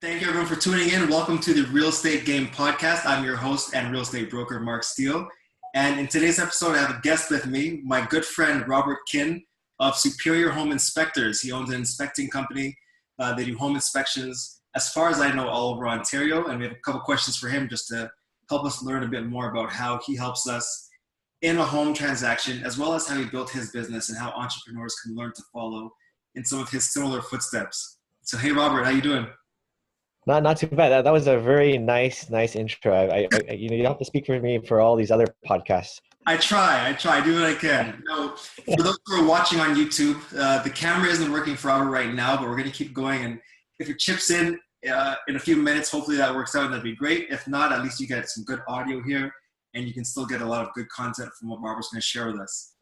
Thank you everyone for tuning in. Welcome to the Real Estate Game Podcast. I'm your host and real estate broker, Mark Steele. And in today's episode, I have a guest with me, my good friend, Robert Kin of Superior Home Inspectors. He owns an inspecting company. They do home inspections, as far as I know, all over Ontario. And we have a couple questions for him just to help us learn a bit more about how he helps us in a home transaction, as well as how he built his business and how entrepreneurs can learn to follow in some of his similar footsteps. So, hey, Robert, how you doing? Not too bad. That was a very nice intro. You don't have to speak for me for all these other podcasts. I try, do what I can. Now, for those who are watching on YouTube, the camera isn't working for Robert right now, but we're going to keep going. And if it chips in a few minutes, hopefully that works out and that'd be great. If not, at least you get some good audio here and you can still get a lot of good content from what Robert's going to share with us.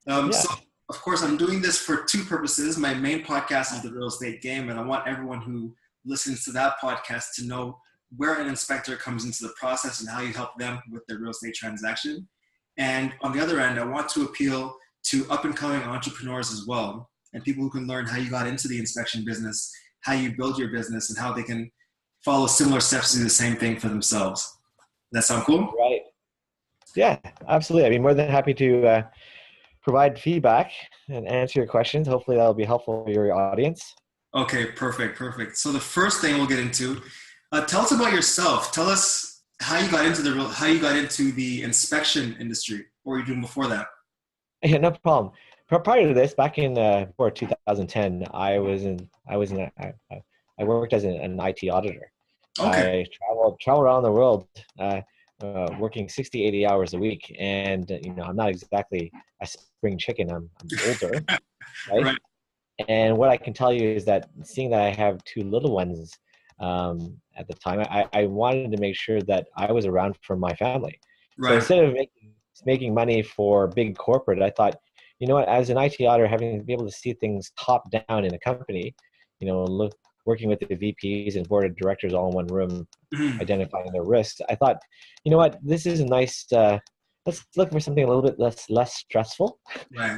So, of course, I'm doing this for two purposes. My main podcast is the Real Estate Game, and I want everyone who listens to that podcast to know where an inspector comes into the process and how you help them with their real estate transaction. And on the other end, I want to appeal to up-and-coming entrepreneurs as well, and people who can learn how you got into the inspection business, how you build your business, and how they can follow similar steps to do the same thing for themselves. Does that sound cool? Right. Yeah, absolutely. I'd be more than happy to provide feedback and answer your questions. Hopefully that'll be helpful for your audience. Okay, perfect. So the first thing we'll get into, tell us about yourself. Tell us how you got into the inspection industry. What were you doing before that? Yeah, no problem. Prior to this, back in before 2010, I worked as an IT auditor. Okay. I traveled around the world, working 60, 80 hours a week, and I'm not exactly a spring chicken. I'm older, right? Right. And what I can tell you is that seeing that I have two little ones at the time, I wanted to make sure that I was around for my family. Right. So instead of making money for big corporate, I thought, you know what, as an IT auditor, having to be able to see things top down in a company, working with the VPs and board of directors all in one room, identifying their risks, I thought, you know what, this is a nice, let's look for something a little bit less stressful,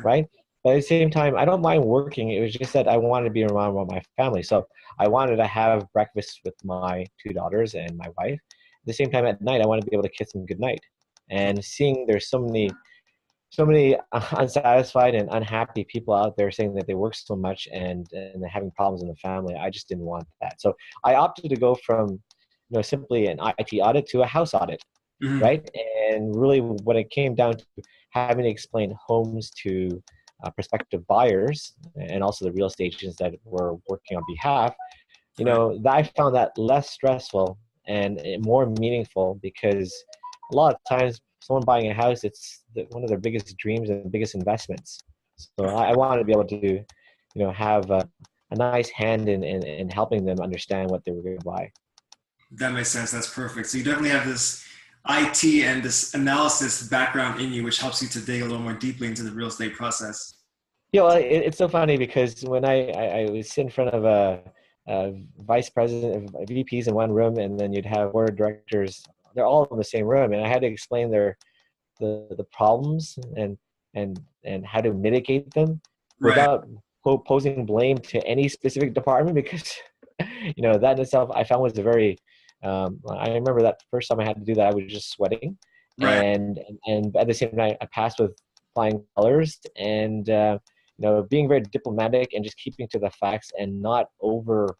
right? But at the same time, I don't mind working. It was just that I wanted to be around with my family. So I wanted to have breakfast with my two daughters and my wife. At the same time, at night, I wanted to be able to kiss them goodnight. And seeing there's so many unsatisfied and unhappy people out there saying that they work so much and they're having problems in the family, I just didn't want that. So I opted to go from simply an IT audit to a house audit, right? And really what it came down to, having to explain homes to prospective buyers and also the real estate agents that were working on behalf, I found that less stressful and more meaningful, because a lot of times someone buying a house, it's one of their biggest dreams and biggest investments. So I wanted to be able to, have a nice hand in helping them understand what they were going to buy. That makes sense. That's perfect. So you definitely have this IT and this analysis background in you, which helps you to dig a little more deeply into the real estate process. Yeah, well, it's so funny because when I was in front of a vice president, VPs in one room, and then you'd have board of directors, they're all in the same room, and I had to explain the problems and how to mitigate them without posing blame to any specific department, because that in itself I found was a very I remember that first time I had to do that, I was just sweating, and at the same time I passed with flying colors, and being very diplomatic and just keeping to the facts and not over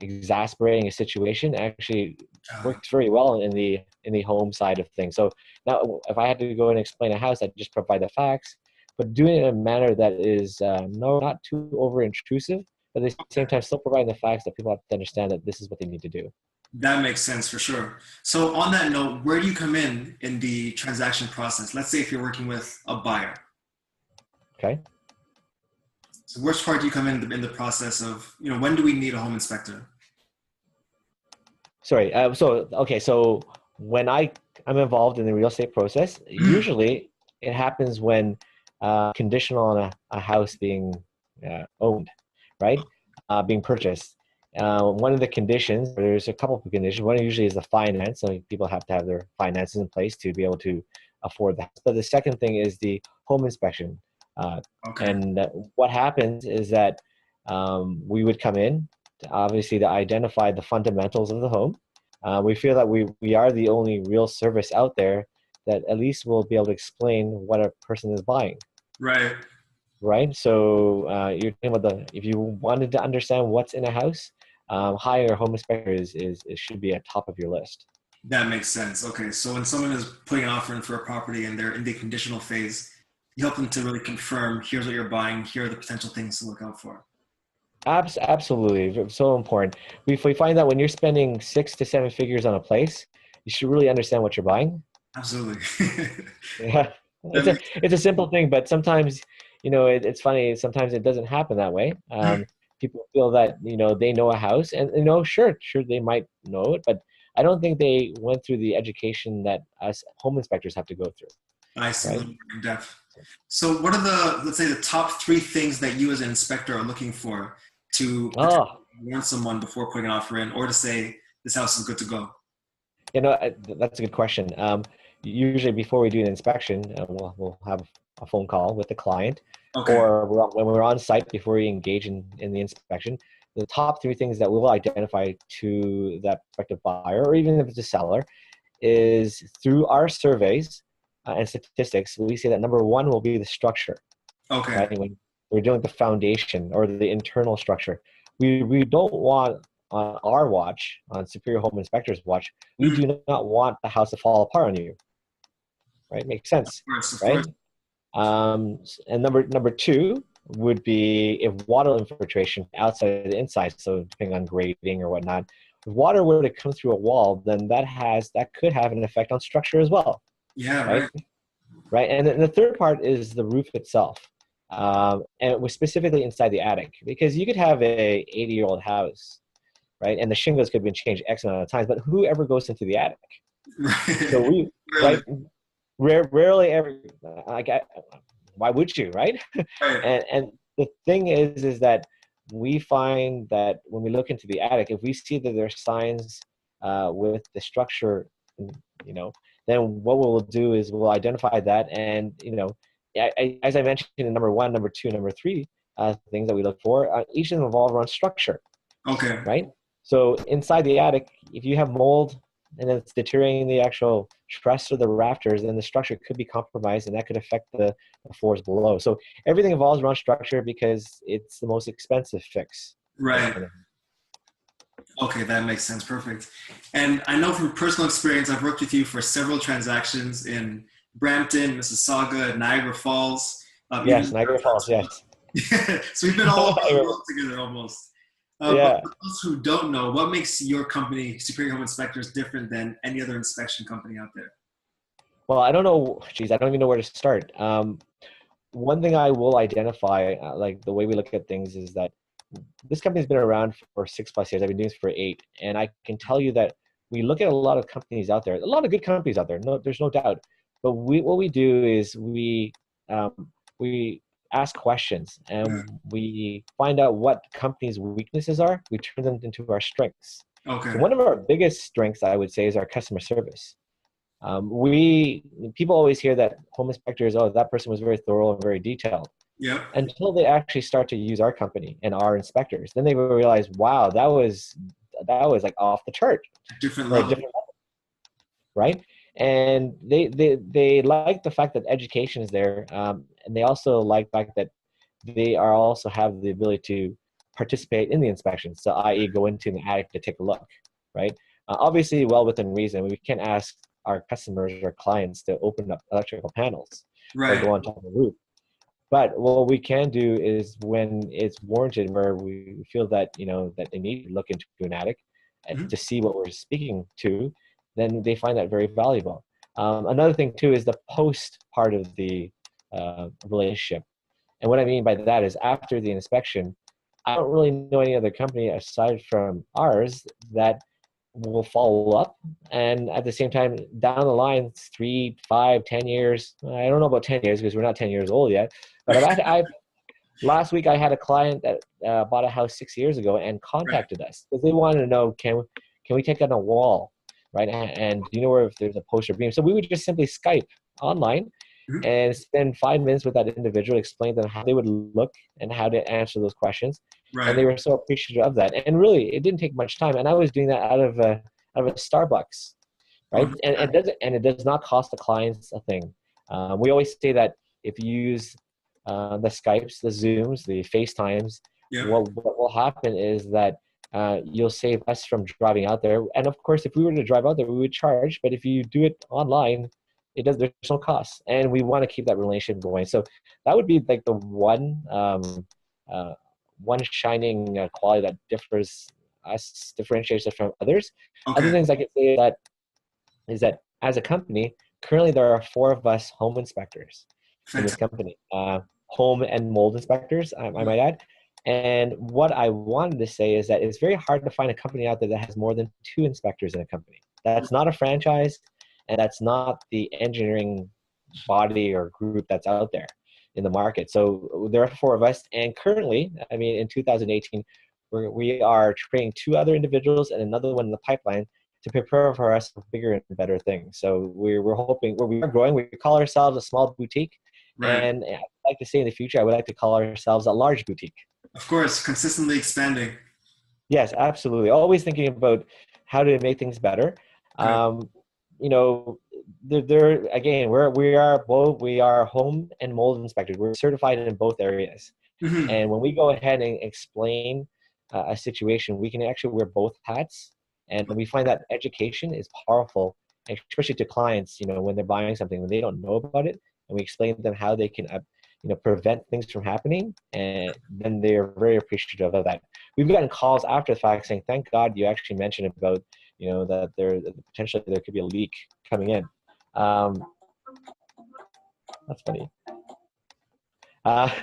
exasperating a situation actually works very well in the home side of things. So now if I had to go and explain a house, I'd just provide the facts, but doing it in a manner that is not too over intrusive, but at the same time still providing the facts that people have to understand that this is what they need to do. That makes sense for sure. So on that note, where do you come in the transaction process? Let's say if you're working with a buyer. Okay. So which part do you come in the process of, when do we need a home inspector? Sorry. So when I'm involved in the real estate process, usually it happens when conditional on a house being owned, right? Being purchased. One of the conditions, there's a couple of conditions. One usually is the finance. So people have to have their finances in place to be able to afford that. But the second thing is the home inspection. And what happens is that we would come in, obviously to identify the fundamentals of the home. We feel that we are the only real service out there that at least will be able to explain what a person is buying. Right. Right. So you're talking about if you wanted to understand what's in a house, hiring a home inspector it should be at top of your list. That makes sense. Okay, so when someone is putting an offer in for a property and they're in the conditional phase, you help them to really confirm, here's what you're buying, here are the potential things to look out for. Absolutely, so important. We find that when you're spending 6 to 7 figures on a place, you should really understand what you're buying. Absolutely. Yeah, it's a simple thing, but sometimes, it's funny. Sometimes it doesn't happen that way. People feel that they know a house, and sure they might know it, but I don't think they went through the education that us home inspectors have to go through. I see. Right? In depth. So what are let's say the top 3 things that you as an inspector are looking for to warn someone before putting an offer in, or to say this house is good to go? That's a good question. Usually before we do an inspection, we'll have a phone call with the client, okay. or when we're on site before we engage in the inspection. The top 3 things that we'll identify to that prospective buyer, or even if it's a seller, is through our surveys and statistics, we say that number 1 will be the structure. Okay. Right? When we're dealing with the foundation or the internal structure, we don't want on our watch, on Superior Home Inspector's watch, we do not want the house to fall apart on you. Right? Makes sense. Of right? Course. And number 2 would be if water infiltration outside of the inside, so depending on grading or whatnot, if water were to come through a wall, then that could have an effect on structure as well. Yeah, right. And then the third part is the roof itself, and it was specifically inside the attic, because you could have a 80-year-old house, right, and the shingles could have been changed X amount of times, but who ever goes into the attic? So we right. Rarely ever. Why would you, right? And the thing is that we find that when we look into the attic, if we see that there's signs with the structure, then what we'll do is we'll identify that, and as I mentioned in number 1, number 2, number 3 things that we look for, each of them revolve around structure. Okay. Right. So inside the attic, if you have mold and it's deteriorating the actual truss or the rafters, then the structure could be compromised, and that could affect the floors below. So everything evolves around structure because it's the most expensive fix. Right. Okay, that makes sense. Perfect. And I know from personal experience, I've worked with you for several transactions in Brampton, Mississauga, Niagara Falls. Yes, Niagara Falls, yes. So we've been all over the world together almost. Yeah. But for those who don't know, what makes your company, Superior Home Inspectors, different than any other inspection company out there? Well, I don't know. I don't even know where to start. One thing I will identify, like the way we look at things, is that this company's been around for 6+ years. I've been doing this for 8. And I can tell you that we look at a lot of companies out there, a lot of good companies out there. No, there's no doubt. But what we do is we ask questions, and we find out what companies' weaknesses are. We turn them into our strengths. Okay. So one of our biggest strengths, I would say, is our customer service. People always hear that home inspectors, that person was very thorough and very detailed. Yeah. Until they actually start to use our company and our inspectors, then they will realize, wow, that was like off the chart. Different level. Right? And they like the fact that education is there, and they also like the fact that they also have the ability to participate in the inspections, so i.e. go into the attic to take a look, right? Obviously, well within reason. We can't ask our customers or clients to open up electrical panels or go on top of the roof. But what we can do is, when it's warranted, where we feel that that they need to look into an attic to see what we're speaking to, then they find that very valuable. Another thing too is the post part of the relationship. And what I mean by that is, after the inspection, I don't really know any other company aside from ours that will follow up. And at the same time, down the line, 3, 5, 10 years, I don't know about 10 years because we're not 10 years old yet, but last week I had a client that bought a house 6 years ago and contacted us because they wanted to know, can we take on a wall? Right. And do you know where if there's a poster beam? So we would just simply Skype online, Mhm. and spend 5 minutes with that individual, explain to them how they would look and how to answer those questions. And Right. they were so appreciative of that. And really, it didn't take much time. And I was doing that out of a Starbucks, right? Oh, And it does not cost the clients a thing. We always say that if you use the Skypes, the Zooms, the FaceTimes, yep. what will happen is that you'll save us from driving out there. And of course, if we were to drive out there, we would charge. But if you do it online, there's no cost, and we want to keep that relationship going. So that would be like the uh, one shining quality that differentiates us from others. Other Okay. things I could say is that as a company, currently there are 4 of us home inspectors in this Fantastic. company, home and mold inspectors, I might add. And what I wanted to say is that it's very hard to find a company out there that has more than 2 inspectors in a company. That's not a franchise, and that's not the engineering body or group that's out there in the market. So there are 4 of us, and currently, I mean, in 2018, we are training 2 other individuals and another one in the pipeline to prepare for us for bigger and better things. So we're hoping, we are growing. We call ourselves a small boutique, Right. and I'd like to say in the future, I would like to call ourselves a large boutique. Of course, consistently expanding. Yes, absolutely. Always thinking about how to make things better. Good. Um, you know, there again, we are home and mold inspectors. We're certified in both areas, Hmm. and when we go ahead and explain a situation, we can actually wear both hats, and we find that education is powerful, especially to clients. When they're buying something when they don't know about it, and we explain to them how they can, prevent things from happening, and then they're very appreciative of that. We've gotten calls after the fact saying, "Thank God you actually mentioned about, that that potentially there could be a leak coming in." Um, that's funny.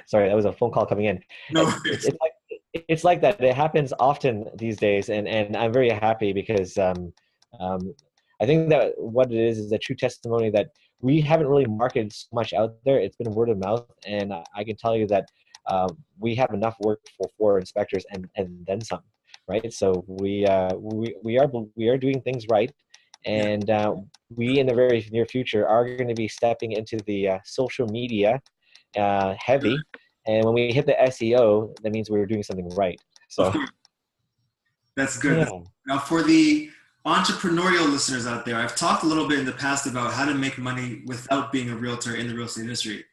Sorry, that was a phone call coming in. No It's worries. it's like it's like that. It happens often these days, and I'm very happy because um, I think that what it is a true testimony that we haven't really marketed so much out there. It's been word of mouth, and I can tell you that we have enough work for 4 inspectors and then some, right? So we are doing things right, Yeah. and we in the very near future are going to be stepping into the social media heavy. And when we hit the SEO, that means we were doing something right. Of So course. That's good. yeah, Now, for the entrepreneurial listeners out there, I've talked a little bit in the past about how to make money without being a realtor in the real estate industry.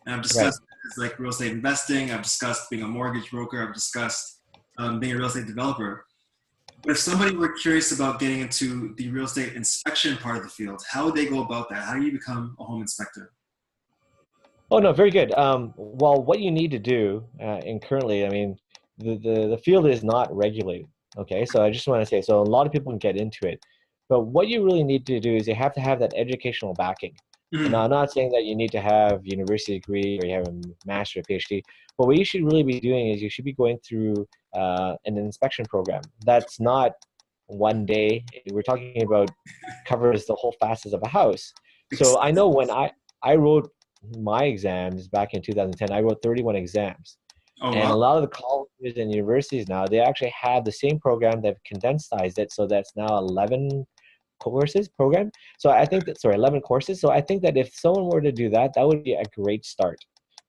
And I've right. discussed things like real estate investing. I've discussed being a mortgage broker. I've discussed being a real estate developer. But if somebody were curious about getting into the real estate inspection part of the field, how would they go about that? How do you become a home inspector? Oh no, very good. Well, what you need to do, and currently, I mean, the field is not regulated. Okay, so I just want to say, so a lot of people can get into it, but what you really need to do is you have to have that educational backing. And Mhm. I'm not saying that you need to have university degree or you have a master or PhD, but what you should really be doing is you should be going through an inspection program. That's not one day. We're talking about covers the whole facets of a house. So I know when I wrote my exams back in 2010, I wrote 31 exams. Oh, And wow. a lot of the colleges and universities now, they actually have the same program. They've condensed it, so that's now 11 courses program. So I think that, sorry, 11 courses. So I think that if someone were to do that, that would be a great start,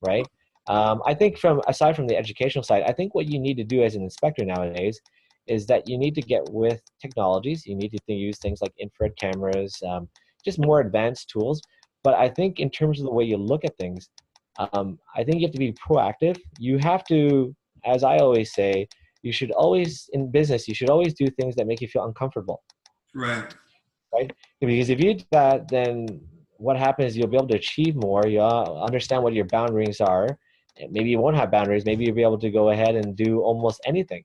right? I think aside from the educational side, I think what you need to do as an inspector nowadays is that you need to get with technologies. You need to use things like infrared cameras, just more advanced tools. But I think in terms of the way you look at things, I think you have to be proactive. You have to, as I always say, you should always, in business, you should always do things that make you feel uncomfortable, Right. right? Because if you do that, then what happens, you'll be able to achieve more. You'll understand what your boundaries are. Maybe you won't have boundaries. Maybe you'll be able to go ahead and do almost anything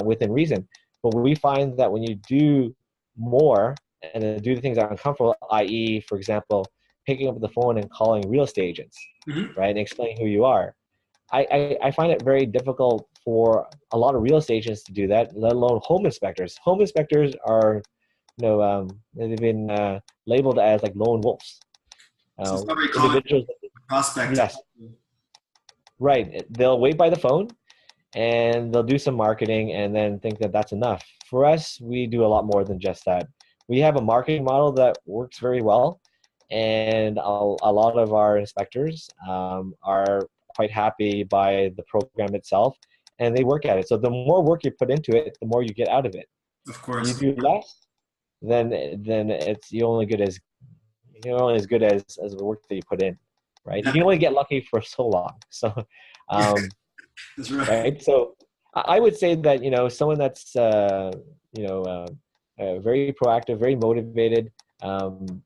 within reason. But we find that when you do more and then do the things that are uncomfortable, i.e., for example, picking up the phone and calling real estate agents, Hmm. right, and explaining who you are, I find it very difficult for a lot of real estate agents to do that, let alone home inspectors. Home inspectors are, they've been labeled as like lone wolves, So it's not very common individuals. prospect. Yes, right. They'll wait by the phone and they'll do some marketing and then think that that's enough. For us, we do a lot more than just that. We have a marketing model that works very well, and a lot of our inspectors are quite happy by the program itself, and they work at it. So the more work you put into it, the more you get out of it. Of You course. do less, then you're only as good as the work that you put in, right? You Yeah, can only get lucky for so long. So, that's right. right. So I would say that, someone that's, very proactive, very motivated, and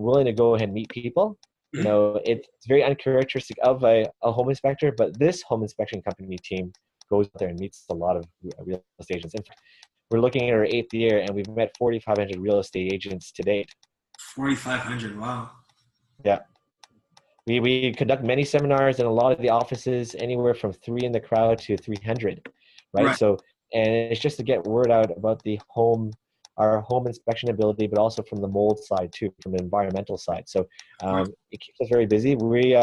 willing to go ahead and meet people. Mhm. It's very uncharacteristic of a home inspector, but this home inspection company team goes out there and meets a lot of real estate agents. In fact, we're looking at our 8th year, and we've met 4,500 real estate agents to date. 4,500. Wow. Yeah. We conduct many seminars in a lot of the offices, anywhere from 3 in the crowd to 300, right? Right. So, and it's just to get word out about our home inspection ability, but also from the mold side too, from the environmental side. So Of course. it keeps us very busy. We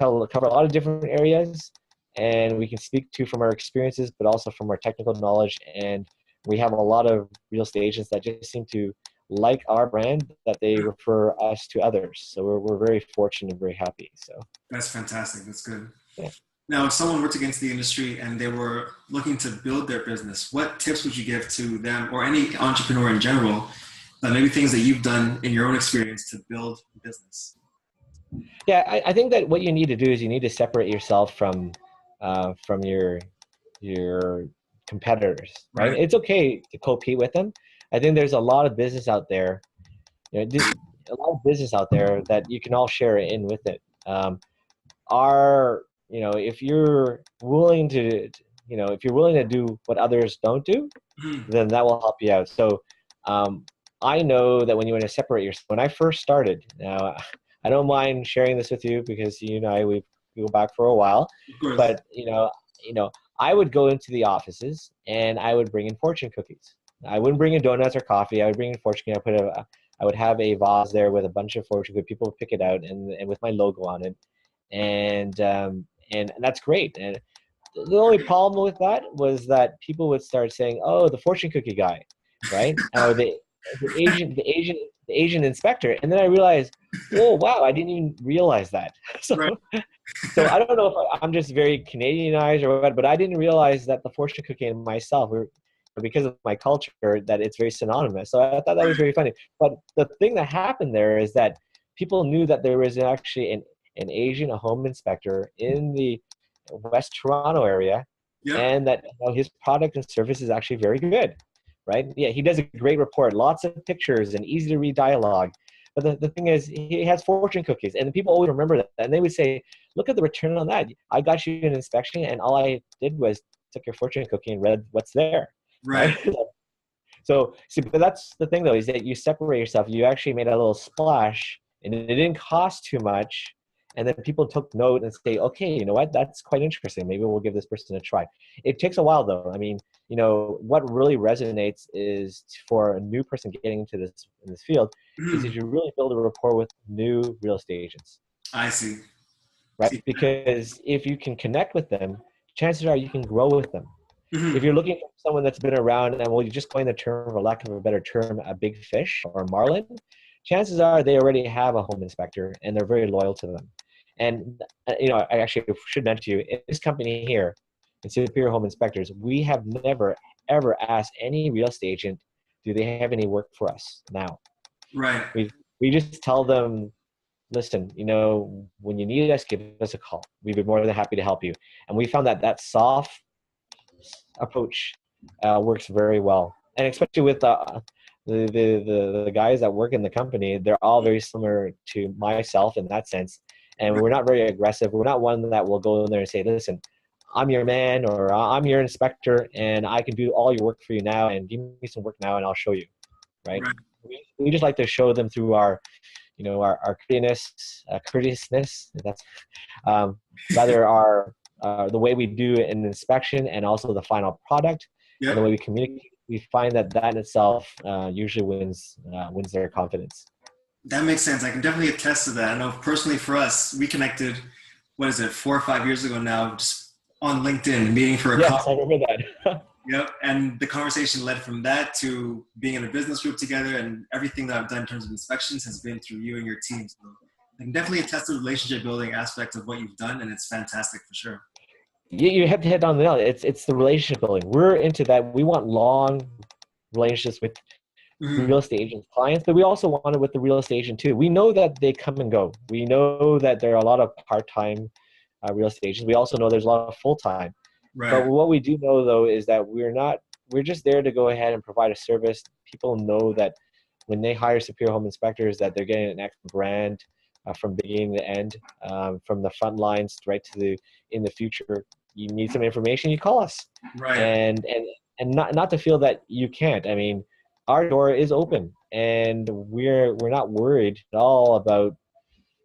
cover a lot of different areas, and we can speak to from our experiences, but also from our technical knowledge. And we have a lot of real estate agents that just seem to like our brand, that they refer us to others. So we're very fortunate and very happy. So That's fantastic. That's good. yeah. Now, if someone worked against the industry and they were looking to build their business, what tips would you give to them or any entrepreneur in general? Maybe things that you've done in your own experience to build a business. Yeah, I think that what you need to do is you need to separate yourself from your competitors, right? Right. It's okay to compete with them. I think there's a lot of business out there, a lot of business out there that you can all share in with it. If you're willing to, if you're willing to do what others don't do, Mhm. then that will help you out. So um, I know that when you want to separate yourself, when I first started, now I don't mind sharing this with you because you and I, we go back for a while, Of course. but I would go into the offices and I would bring in fortune cookies. I wouldn't bring in donuts or coffee. I would bring in fortune cookies. I would have a vase there with a bunch of fortune cookies. People would pick it out and with my logo on it, and that's great. And the only problem with that was that people would start saying, "Oh, the fortune cookie guy," right? Or the Asian inspector. And then I realized, oh wow, I didn't even realize that. So Right. so I don't know if I'm just very Canadianized or what, but I didn't realize that the fortune cookie and myself were, because of my culture, that it's very synonymous. So I thought that was very funny. But the thing that happened there is that people knew that there was actually an Asian, a home inspector in the West Toronto area, Yep. and that his product and service is actually very good, right? Yeah, he does a great report, lots of pictures and easy to read dialogue. But the thing is, he has fortune cookies, and people always remember that. And they would say, "Look at the return on that. I got you an inspection, and all I did was took your fortune cookie and read what's there." Right. Right? So, see, but that's the thing though, is that you separate yourself. You actually made a little splash, and it didn't cost too much. And then people took note and say, okay, you know what? That's quite interesting. Maybe we'll give this person a try. It takes a while though. I mean, what really resonates is for a new person getting into this in this field is Mhm. if you really build a rapport with new real estate agents, I see. right? Because if you can connect with them, chances are you can grow with them. If Mhm. you're looking for someone that's been around and, well, you just coin the term, for lack of a better term, a big fish or marlin, chances are they already have a home inspector and they're very loyal to them. And I actually should mention to you, in this company here, in Superior Home Inspectors, we have never ever asked any real estate agent, do they have any work for us now? Right. We just tell them, listen, when you need us, give us a call. We'd be more than happy to help you. And we found that soft approach works very well, and especially with the guys that work in the company, they're all very similar to myself in that sense, and we're not very aggressive. We're not one that will go in there and say, listen, I'm your man, or I'm your inspector and I can do all your work for you now, and give me some work now and I'll show you, right? Right. We just like to show them through our courteousness. That's rather our the way we do an inspection, and also the final product, and the Yep. way we communicate. We find that in itself usually wins their confidence. That makes sense. I can definitely attest to that. I know personally for us, we connected, what is it, 4 or 5 years ago now, just on LinkedIn, meeting for a Yes, coffee. I remember that. Yep. And the conversation led from that to being in a business group together, and everything that I've done in terms of inspections has been through you and your team. So I can definitely attest to the relationship building aspect of what you've done, and it's fantastic for sure. You have to hit on the nail. It's the relationship building. We're into that. We want long relationships with Mm-hmm. real estate agents, clients, but we also want it with the real estate agent too. We know that they come and go. We know that there are a lot of part-time real estate agents. We also know there's a lot of full-time. But Right. what we do know though is that we're just there to go ahead and provide a service. People know that when they hire Superior Home Inspectors, that they're getting an excellent brand from beginning to end, from the front lines right to in the future. You need some information, you call us, Right. and not to feel that you can't. I mean, our door is open, and we're not worried at all about,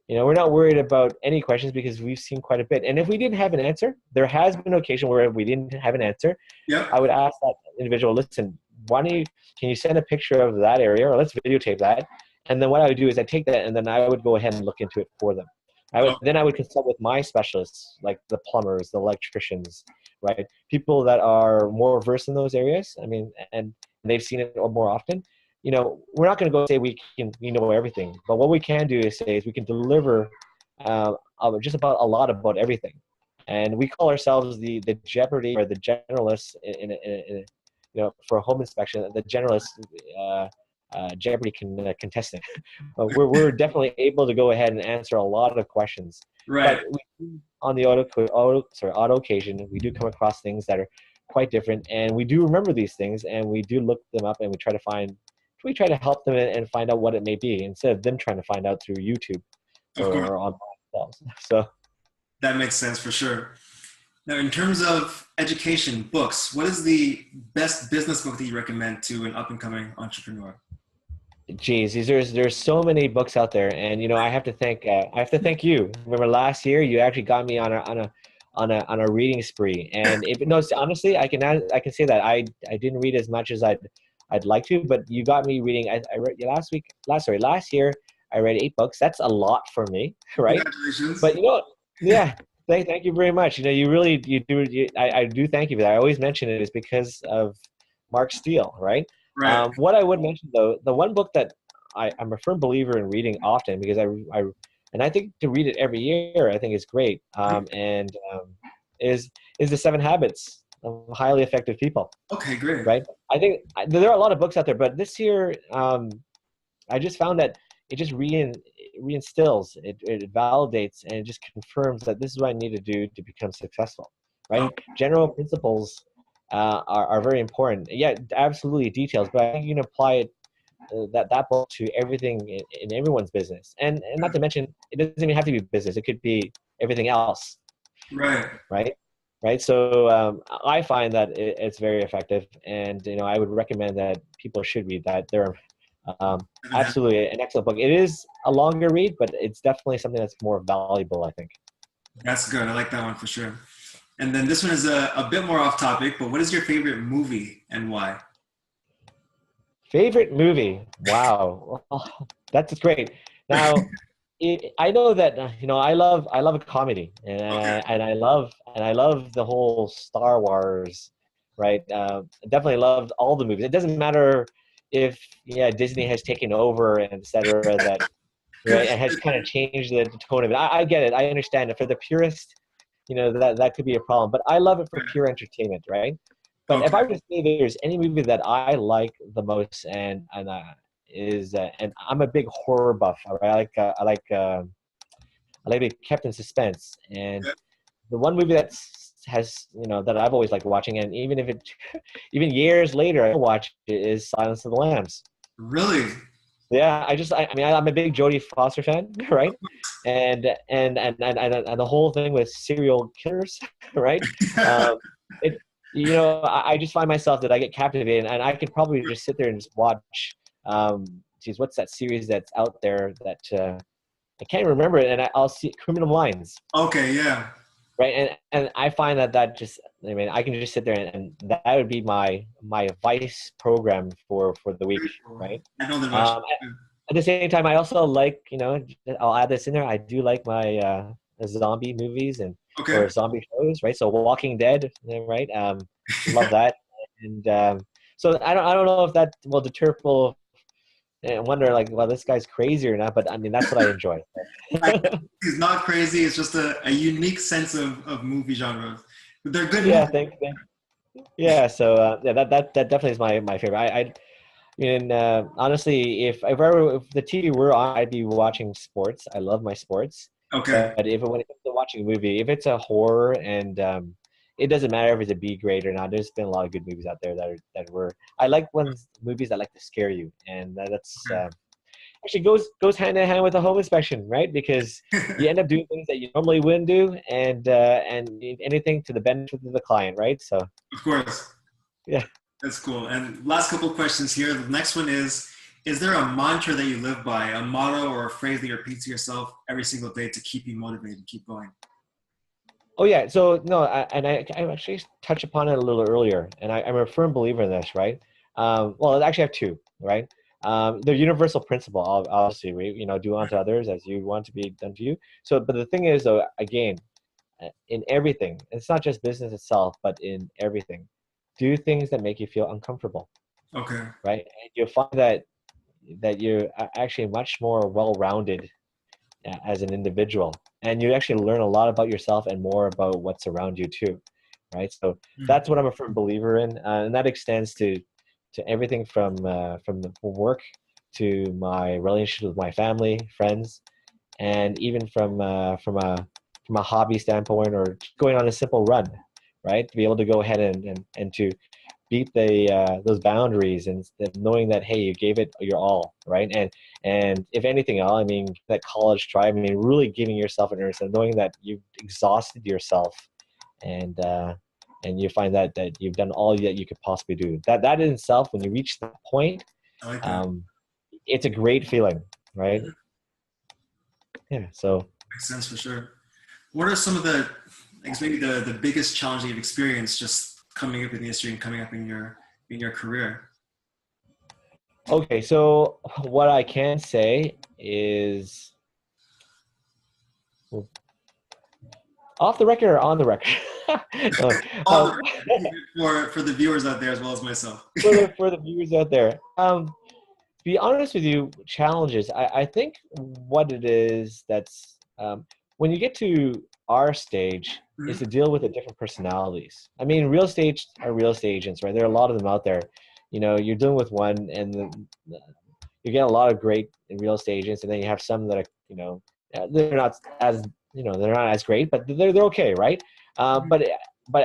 we're not worried about any questions because we've seen quite a bit. And if we didn't have an answer, there has been an occasion where we didn't have an answer. Yep. I would ask that individual, listen, can you send a picture of that area, or let's videotape that? And then what I would do is I take that and then I would go ahead and look into it for them. Oh, Then I would consult with my specialists, like the plumbers, the electricians, right? People that are more versed in those areas. I mean, and they've seen it more often. We're not going to go say we know everything, but what we can do is say is we can deliver just about a lot about everything, and we call ourselves the Jeopardy or the generalists for a home inspection, the generalist Jeopardy contestant. But we're definitely able to go ahead and answer a lot of questions. right. But on the auto occasion, we do come across things that are quite different, and we do remember these things, and we do look them up, and we try to help them and find out what it may be instead of them trying to find out through YouTube Of course. or online themselves. So That makes sense for sure. Now, in terms of education, books, what is the best business book that you recommend to an up and coming entrepreneur? geez, there's so many books out there, and I have to thank you. Remember last year, you actually got me on a reading spree, and if no, honestly, I can say that I didn't read as much as I'd like to, but you got me reading. I read last year I read 8 books. That's a lot for me, right? Congratulations. But yeah. Thank you very much. You really I do thank you for that. I always mention it is because of Mark Steele, right? Right. What I would mention though, the one book that I'm a firm believer in reading often because and I think to read it every year I think is great. Is the 7 Habits of Highly Effective People, Okay, great. right? I think there are a lot of books out there, but this year I just found that it just reinstills, it validates, and it just confirms that this is what I need to do to become successful, right? Oh, General principles are very important. Yeah, absolutely details, but I think you can apply it that book to everything in everyone's business, and not to mention it doesn't even have to be business; it could be everything else, right. right? Right. So I find that it's very effective, and I would recommend that people should read that. They're absolutely an excellent book. It is a longer read, but it's definitely something that's more valuable, I think. That's good. I like that one for sure. And then this one is a bit more off topic, but what is your favorite movie and why? Favorite movie? Wow, that's great. Now, I know that I love a comedy, Okay. and I love the whole Star Wars, right? Definitely love all the movies. It doesn't matter if Disney has taken over and etc. That right and has kind of changed the tone of it. I get it. I understand it. For the purist, that could be a problem. But I love it for pure entertainment, right? But if Okay. I were to say there's any movie that I like the most, and I'm a big horror buff. Right? I like to be kept in suspense. And Yeah. the one movie that I've always liked watching, and even years later I watch it, is Silence of the Lambs. Really? Yeah, I mean, I'm a big Jodie Foster fan, right? And the whole thing with serial killers, right? Um, it, I just find myself that I get captivated, and I could probably just sit there and just watch. Geez, what's that series that's out there that I can't remember it, and I'll see Criminal Minds, Okay, yeah. right? And I find that just, I mean, I can just sit there and that would be my vice program for the week, Very cool. right? I know that much. Um, at the same time, I also like, I'll add this in there. I do like my zombie movies Okay. or zombie shows, right? So Walking Dead, right? Love that. And so I don't know if that will deter people and wonder like, well, this guy's crazy or not. But I mean, that's what I enjoy. He's not crazy. It's just a unique sense of movie genres. But they're good Yeah, movies. thank. Yeah, so yeah, that definitely is my favorite. I mean, honestly, if the TV were on, I'd be watching sports. I love my sports, Okay. but when it comes to watching a movie, if it's a horror and it doesn't matter if it's a B grade or not. There's been a lot of good movies out there that were. I like movies that like to scare you, and that's actually goes hand in hand with a home inspection, right? Because Okay. you end up doing things that you normally wouldn't do, and anything to the benefit of the client, right? So Of course. yeah. That's cool. And last couple of questions here. The next one is there a mantra that you live by, a motto or a phrase that you repeat to yourself every single day to keep you motivated and keep going? Oh yeah. So no, I actually touched upon it a little earlier, and I'm a firm believer in this, right? Well, I actually have two, right? The universal principle, obviously, do unto others as you want to be done to you. So, but the thing is, though, again, in everything, it's not just business itself, but in everything, do things that make you feel uncomfortable, Okay. right? And you'll find that you're actually much more well-rounded as an individual, and you actually learn a lot about yourself and more about what's around you too, right? So Mm. that's what I'm a firm believer in, and that extends to everything from the work to my relationships with my family, friends, and even from a hobby standpoint or going on a simple run, right? To be able to go ahead and to beat the those boundaries and knowing that hey, you gave it your all, right? And if anything else, I mean, that college try, I mean, really giving yourself an earnest and knowing that you've exhausted yourself and and you find that you've done all that you could possibly do. That in itself, when you reach that point, I like that. um, it's a great feeling, right? Mhm. Yeah. So Makes sense for sure. What are some of I guess maybe the biggest challenge that you've experienced just coming up in the industry and coming up in your career? okay, so what I can say is off the record or on the record. No, On the for the viewers out there as well as myself. for the viewers out there. To be honest with you, challenges. I think what it is that's when you get to our stage is Mhm. to deal with the different personalities. I mean, real estate are real estate agents, right? There are a lot of them out there. You know, you're dealing with one, and you get a lot of great real estate agents, and then you have some that are, they're not as, they're not as great, but they're okay, right? But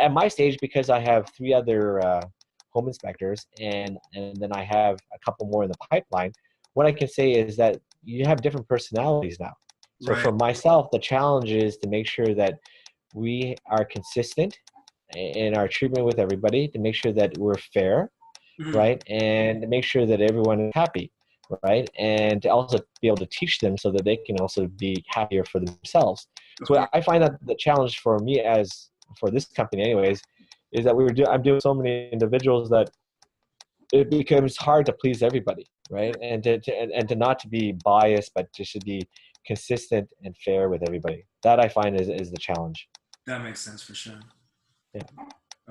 at my stage, because I have three other home inspectors, and then I have a couple more in the pipeline, what I can say is that you have different personalities now. So Right. for myself, the challenge is to make sure that we are consistent in our treatment with everybody, to make sure that we're fair, Mhm. right? And to make sure that everyone is happy, right? And to also be able to teach them so that they can also be happier for themselves. Of So course. I find that the challenge for me, as for this company anyways, is that I'm doing so many individuals that it becomes hard to please everybody, right? And to not to be biased, but just to be consistent and fair with everybody. That I find is the challenge. That makes sense for sure. Yeah. All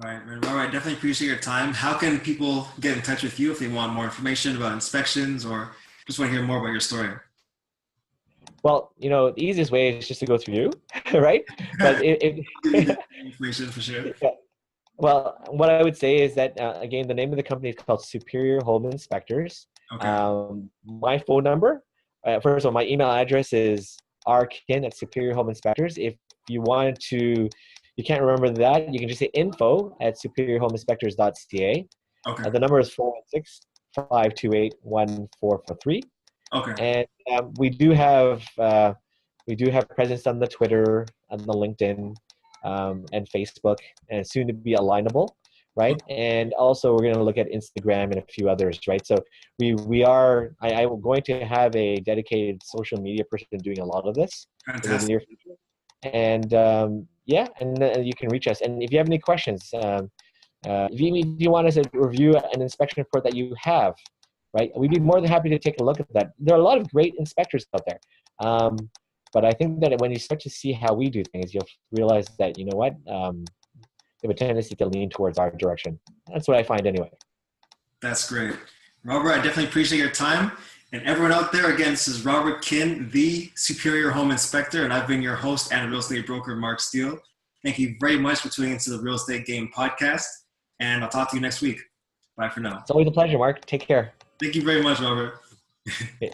right, man. All right. Definitely appreciate your time. How can people get in touch with you if they want more information about inspections or just want to hear more about your story? Well, the easiest way is just to go through you, right? But I'll give you the information for sure. yeah. Well, what I would say is that again, the name of the company is called Superior Home Inspectors. Okay. My phone number, first of all, my email address is rkin@Superior Home Inspectors. If you wanted to, you can't remember that, you can just say info@superiorhomeinspectors.ca. Okay. The number is 416-528-1443. Okay. And we do have presence on the Twitter, on the LinkedIn, and Facebook, and soon to be Alignable, right? And also we're going to look at Instagram and a few others, right? So I'm going to have a dedicated social media person doing a lot of this in the Fantastic. near future. And yeah, and you can reach us. And if you have any questions, if you want us to review an inspection report that you have, right, we'd be more than happy to take a look at that. There are a lot of great inspectors out there. But I think that when you start to see how we do things, you'll realize that, you know what, have a tendency to lean towards our direction. That's what I find anyway. That's great. Robert, I definitely appreciate your time. And everyone out there, again, this is Robert Kin, the Superior Home Inspector, and I've been your host and real estate broker, Mark Steele. Thank you very much for tuning into the Real Estate Game podcast, and I'll talk to you next week. Bye for now. It's always a pleasure, Mark. Take care. Thank you very much, Robert. Okay.